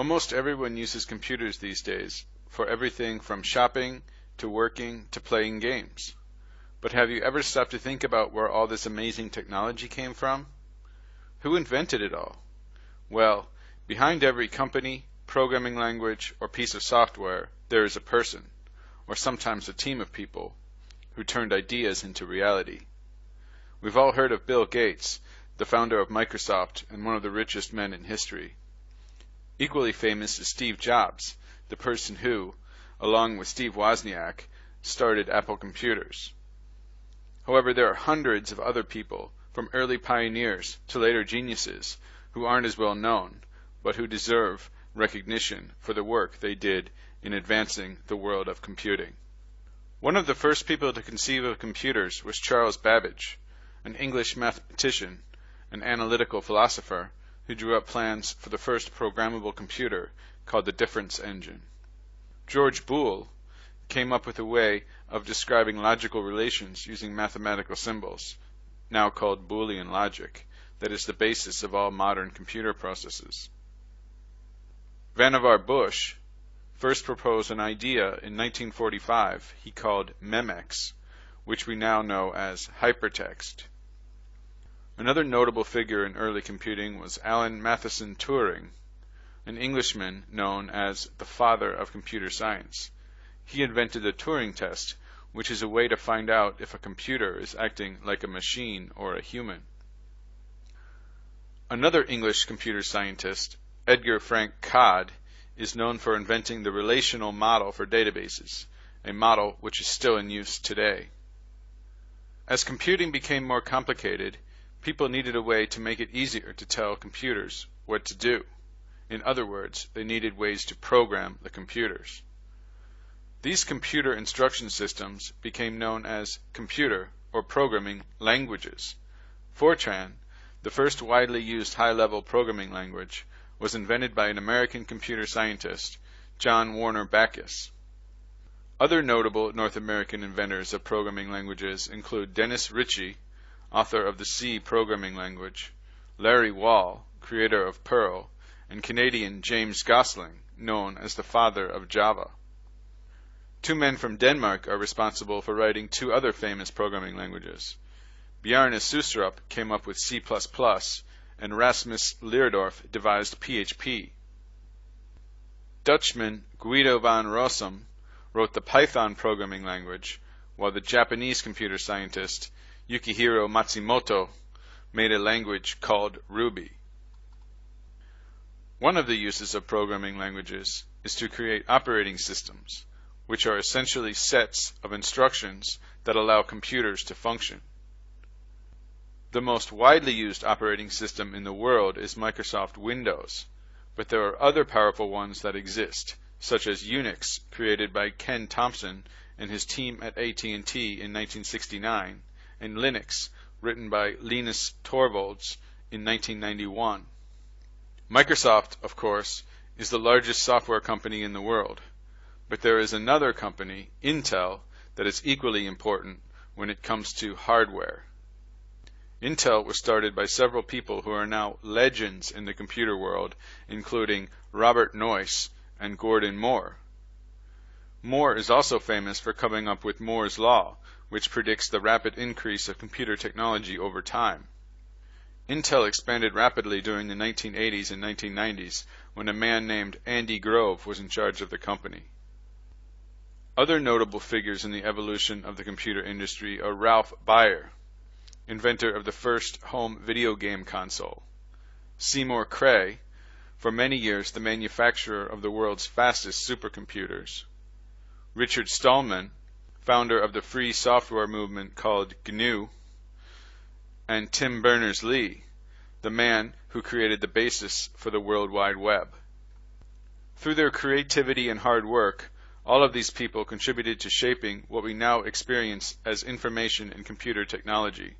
Almost everyone uses computers these days for everything from shopping to working to playing games. But have you ever stopped to think about where all this amazing technology came from? Who invented it all? Well, behind every company, programming language, or piece of software, there is a person, or sometimes a team of people, who turned ideas into reality. We've all heard of Bill Gates, the founder of Microsoft and one of the richest men in history. Equally famous is Steve Jobs, the person who, along with Steve Wozniak, started Apple Computers. However, there are hundreds of other people, from early pioneers to later geniuses, who aren't as well known, but who deserve recognition for the work they did in advancing the world of computing. One of the first people to conceive of computers was Charles Babbage, an English mathematician and analytical philosopher who drew up plans for the first programmable computer called the difference engine. George Boole came up with a way of describing logical relations using mathematical symbols, now called Boolean logic, that is the basis of all modern computer processes. Vannevar Bush first proposed an idea in 1945 he called Memex, which we now know as hypertext. Another notable figure in early computing was Alan Matheson Turing, an Englishman known as the father of computer science. He invented the Turing test, which is a way to find out if a computer is acting like a machine or a human. Another English computer scientist, Edgar Frank Codd, is known for inventing the relational model for databases, a model which is still in use today. As computing became more complicated, people needed a way to make it easier to tell computers what to do. In other words, they needed ways to program the computers. These computer instruction systems became known as computer or programming languages. Fortran, the first widely used high-level programming language, was invented by an American computer scientist, John Warner Backus. Other notable North American inventors of programming languages include Dennis Ritchie, author of the C programming language, Larry Wall, creator of Perl, and Canadian James Gosling, known as the father of Java. Two men from Denmark are responsible for writing two other famous programming languages. Bjarne Sustrup came up with C++, and Rasmus Leerdorf devised PHP. Dutchman Guido van Rossum wrote the Python programming language, while the Japanese computer scientist Yukihiro Matsumoto made a language called Ruby. One of the uses of programming languages is to create operating systems, which are essentially sets of instructions that allow computers to function. The most widely used operating system in the world is Microsoft Windows, but there are other powerful ones that exist, such as Unix, created by Ken Thompson and his team at AT&T in 1969, and Linux, written by Linus Torvalds in 1991. Microsoft, of course, is the largest software company in the world, but there is another company, Intel, that is equally important when it comes to hardware. Intel was started by several people who are now legends in the computer world, including Robert Noyce and Gordon Moore. Moore is also famous for coming up with Moore's Law, which predicts the rapid increase of computer technology over time. Intel expanded rapidly during the 1980s and 1990s when a man named Andy Grove was in charge of the company. Other notable figures in the evolution of the computer industry are Ralph Baer, inventor of the first home video game console, Seymour Cray, for many years the manufacturer of the world's fastest supercomputers, Richard Stallman, founder of the free software movement called GNU, and Tim Berners-Lee, the man who created the basis for the World Wide Web. Through their creativity and hard work, all of these people contributed to shaping what we now experience as information and computer technology.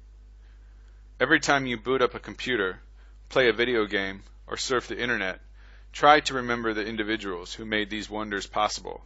Every time you boot up a computer, play a video game, or surf the internet, try to remember the individuals who made these wonders possible.